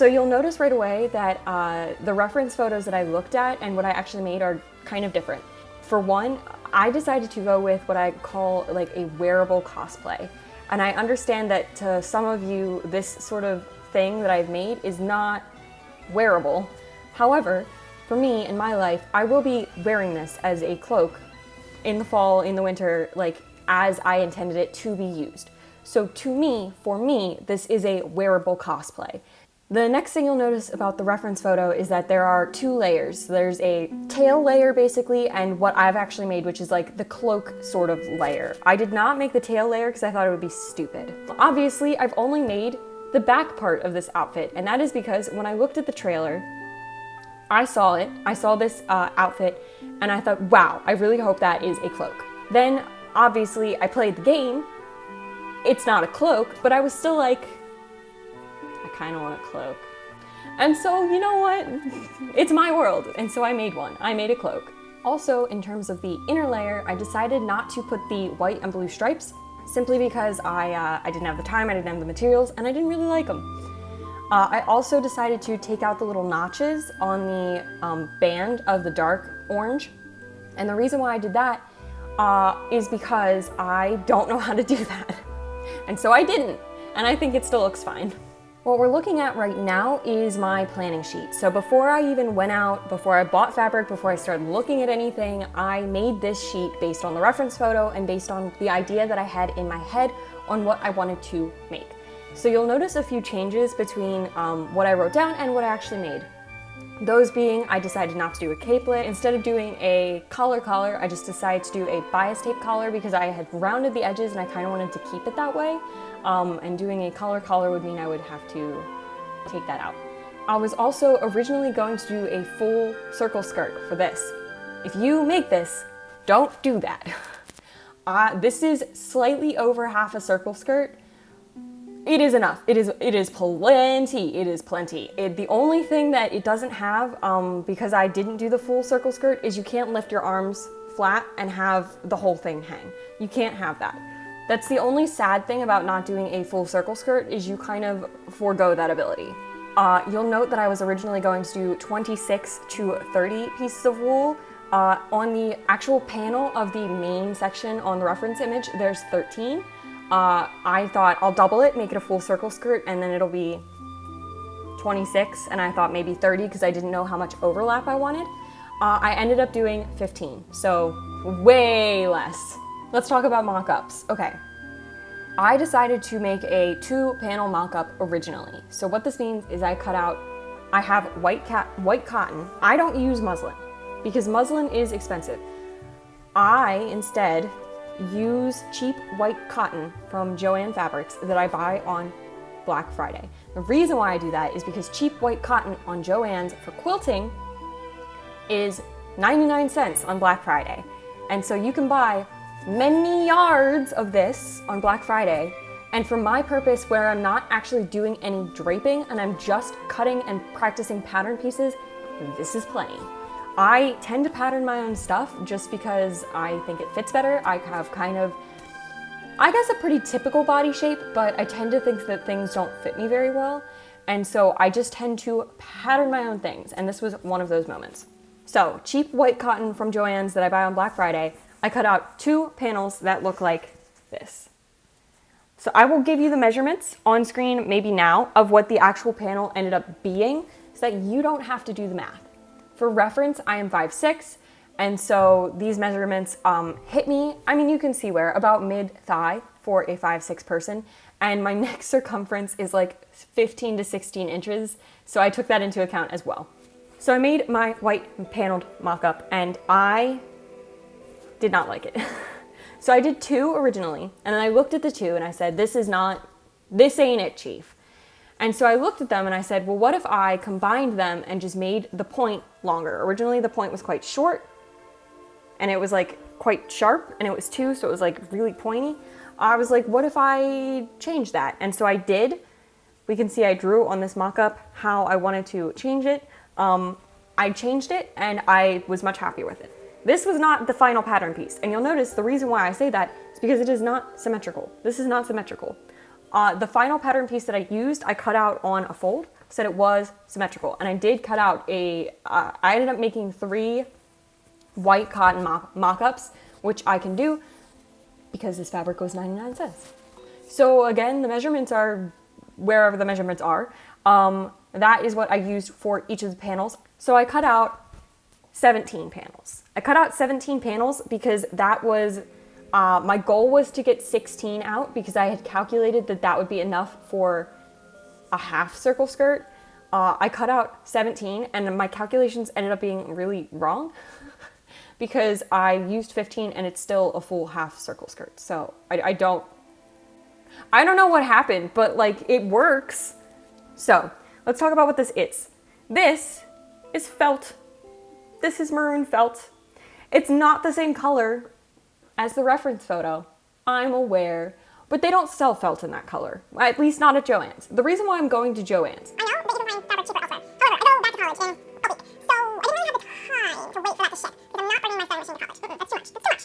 So you'll notice right away that the reference photos that I looked at and what I actually made are kind of different. For one, I decided to go with what I call like a wearable cosplay. And I understand that to some of you, this sort of thing that I've made is not wearable. However, for me, in my life, I will be wearing this as a cloak in the fall, in the winter, like as I intended it to be used. So to me, for me, this is a wearable cosplay. The next thing you'll notice about the reference photo is that there are two layers. There's a tail layer basically, and what I've actually made, which is like the cloak sort of layer. I did not make the tail layer because I thought it would be stupid. Obviously, I've only made the back part of this outfit, and that is because when I looked at the trailer, I saw this outfit, and I thought, wow, I really hope that is a cloak. Then, obviously, I played the game. It's not a cloak, but I was still like, I kind of want a cloak. And so, you know what? It's my world, and so I made one. I made a cloak. Also, in terms of the inner layer, I decided not to put the white and blue stripes, simply because I didn't have the time, I didn't have the materials, and I didn't really like them. I also decided to take out the little notches on the band of the dark orange. And the reason why I did that is because I don't know how to do that. And so I didn't, and I think it still looks fine. What we're looking at right now is my planning sheet. So before I even went out, before I bought fabric, before I started looking at anything, I made this sheet based on the reference photo and based on the idea that I had in my head on what I wanted to make. So you'll notice a few changes between what I wrote down and what I actually made. Those being, I decided not to do a capelet. Instead of doing a collar, I just decided to do a bias tape collar because I had rounded the edges and I kind of wanted to keep it that way. And doing a collar would mean I would have to take that out. I was also originally going to do a full circle skirt for this. If you make this, don't do that. This is slightly over half a circle skirt. It is enough. It is plenty. It is plenty. The only thing that it doesn't have, because I didn't do the full circle skirt, is you can't lift your arms flat and have the whole thing hang. You can't have that. That's the only sad thing about not doing a full circle skirt, is you kind of forego that ability. You'll note that I was originally going to do 26 to 30 pieces of wool. On the actual panel of the main section on the reference image, there's 13. I thought I'll double it, make it a full circle skirt, and then it'll be 26, and I thought maybe 30 because I didn't know how much overlap I wanted. I ended up doing 15, so way less. Let's talk about mock-ups. Okay, I decided to make a 2-panel mock-up originally. So what this means is I have white cotton. I don't use muslin because muslin is expensive. I instead use cheap white cotton from Joann Fabrics that I buy on Black Friday. The reason why I do that is because cheap white cotton on Joann's for quilting is 99 cents on Black Friday. And so you can buy many yards of this on Black Friday. And for my purpose, where I'm not actually doing any draping and I'm just cutting and practicing pattern pieces, this is plenty. I tend to pattern my own stuff just because I think it fits better. I have kind of, I guess, a pretty typical body shape, but I tend to think that things don't fit me very well. And so I just tend to pattern my own things. And this was one of those moments. So cheap white cotton from Joann's that I buy on Black Friday, I cut out 2 panels that look like this. So I will give you the measurements on screen maybe now of what the actual panel ended up being so that you don't have to do the math. For reference, I am 5'6", and so these measurements hit me, I mean, you can see where, about mid-thigh for a 5'6" person, and my neck circumference is like 15 to 16 inches, so I took that into account as well. So I made my white paneled mock-up, and I did not like it. So I did 2 originally, and then I looked at the 2 and I said, this ain't it, Chief. And so I looked at them and I said, well, what if I combined them and just made the point longer? Originally, the point was quite short and it was like quite sharp and it was 2, so it was like really pointy. I was like, what if I changed that? And so I did. We can see I drew on this mock-up how I wanted to change it. I changed it and I was much happier with it. This was not the final pattern piece. And you'll notice the reason why I say that is because it is not symmetrical. This is not symmetrical. The final pattern piece that I used, I cut out on a fold. said it was symmetrical. And I did cut out I ended up making 3 white cotton mock-ups, which I can do because this fabric was 99 cents. So again, the measurements are wherever the measurements are. That is what I used for each of the panels. So I cut out 17 panels. I cut out 17 panels because that was, my goal was to get 16 out because I had calculated that that would be enough for a half circle skirt. I cut out 17 and my calculations ended up being really wrong because I used 15 and it's still a full half circle skirt. So I don't know what happened, but like it works. So let's talk about what this is. This is felt. This is maroon felt. It's not the same color as the reference photo. I'm aware, but they don't sell felt in that color, at least not at Joann's. The reason why I'm going to Joann's. I know, but you can find fabric cheaper elsewhere. However, I go back to college in a week, so I didn't really have the time to wait for that to ship because I'm not bringing my sewing machine to college. That's too much. That's too much.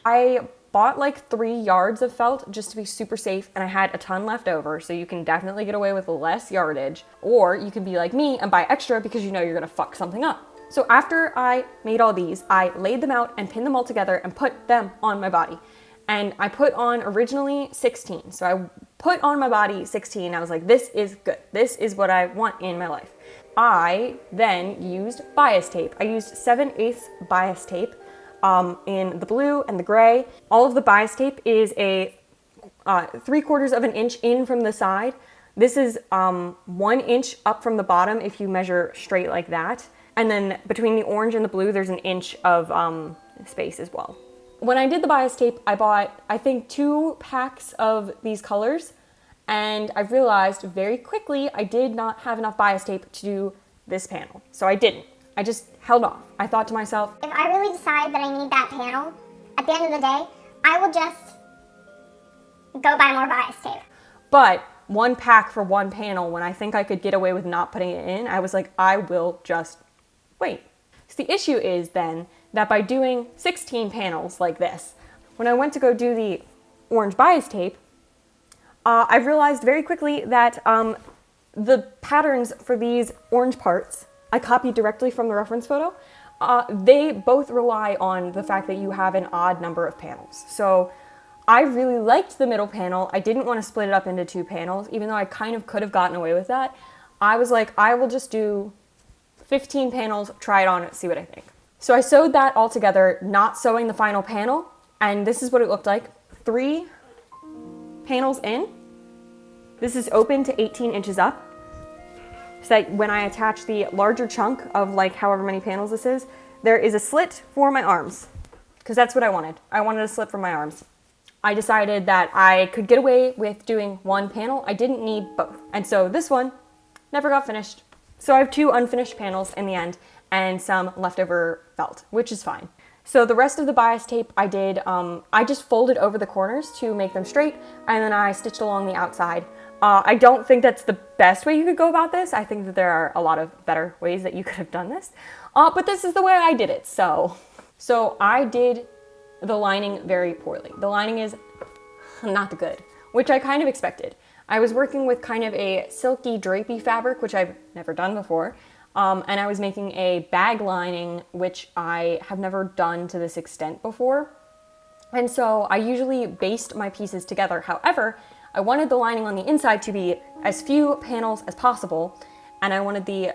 I bought like 3 yards of felt just to be super safe, and I had a ton left over, so you can definitely get away with less yardage, or you can be like me and buy extra because you know you're gonna fuck something up. So after I made all these, I laid them out and pinned them all together and put them on my body. And I put on originally 16. So I put on my body 16. I was like, this is good. This is what I want in my life. I then used bias tape. I used 7/8 bias tape in the blue and the gray. All of the bias tape is a 3/4 of an inch in from the side. This is 1 inch up from the bottom if you measure straight like that. And then between the orange and the blue, there's an inch of space as well. When I did the bias tape, I bought, I think, 2 packs of these colors, and I realized very quickly I did not have enough bias tape to do this panel. So I didn't. I just held off. I thought to myself, If I really decide that I need that panel, at the end of the day, I will just go buy more bias tape. but 1 pack for 1 panel, when I think I could get away with not putting it in, I was like, I will just wait. So the issue is then that by doing 16 panels like this, when I went to go do the orange bias tape, I realized very quickly that the patterns for these orange parts, I copied directly from the reference photo. They both rely on the fact that you have an odd number of panels. So I really liked the middle panel. I didn't want to split it up into 2 panels, even though I kind of could have gotten away with that. I was like, I will just do 15 panels, try it on, see what I think. So I sewed that all together, not sewing the final panel, and this is what it looked like. 3 panels in. This is open to 18 inches up. So that when I attach the larger chunk of like however many panels this is, there is a slit for my arms, because that's what I wanted. I wanted a slit for my arms. I decided that I could get away with doing 1 panel. I didn't need both. And so this one never got finished. So I have 2 unfinished panels in the end and some leftover felt, which is fine. So the rest of the bias tape I did, I just folded over the corners to make them straight, and then I stitched along the outside. I don't think that's the best way you could go about this. I think that there are a lot of better ways that you could have done this. But this is the way I did it. So I did the lining very poorly. The lining is not good, which I kind of expected. I was working with kind of a silky drapey fabric, which I've never done before. And I was making a bag lining, which I have never done to this extent before. And so I usually based my pieces together. However, I wanted the lining on the inside to be as few panels as possible, and I wanted the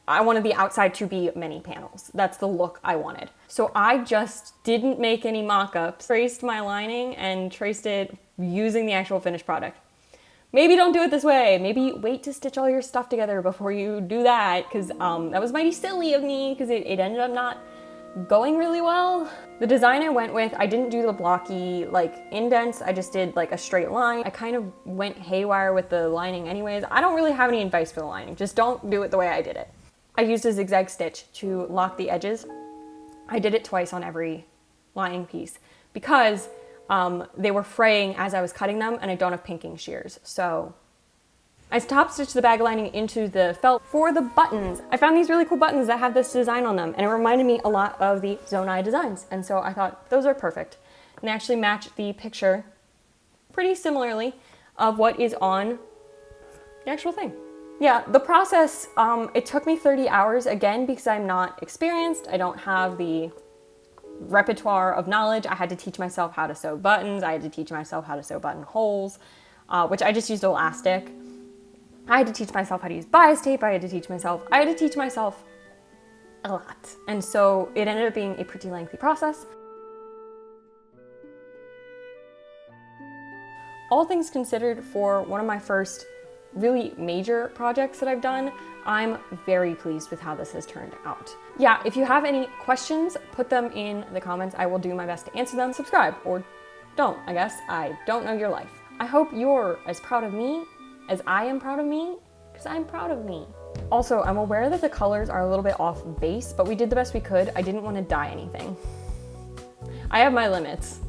the outside to be many panels. That's the look I wanted. So I just didn't make any mock-ups, traced my lining and traced it using the actual finished product. Maybe don't do it this way. Maybe wait to stitch all your stuff together before you do that, because that was mighty silly of me, because it ended up not going really well. The design I went with, I didn't do the blocky like indents, I just did like a straight line. I kind of went haywire with the lining anyways. I don't really have any advice for the lining, just don't do it the way I did it. I used a zigzag stitch to lock the edges. I did it twice on every lining piece because they were fraying as I was cutting them, and I don't have pinking shears. So I top stitched the bag lining into the felt. For the buttons, I found these really cool buttons that have this design on them, and it reminded me a lot of the Zonai designs. And so I thought those are perfect. And they actually match the picture pretty similarly of what is on the actual thing. Yeah, the process, it took me 30 hours again because I'm not experienced. I don't have the repertoire of knowledge. I had to teach myself how to sew buttons. I had to teach myself how to sew buttonholes, which I just used elastic. I had to teach myself how to use bias tape. I had to teach myself a lot. And so it ended up being a pretty lengthy process. All things considered, for one of my first really major projects that I've done, I'm very pleased with how this has turned out. Yeah, if you have any questions, put them in the comments. I will do my best to answer them. Subscribe, or don't, I guess. I don't know your life. I hope you're as proud of me as I am proud of me, because I'm proud of me. Also, I'm aware that the colors are a little bit off base, but we did the best we could. I didn't want to dye anything. I have my limits.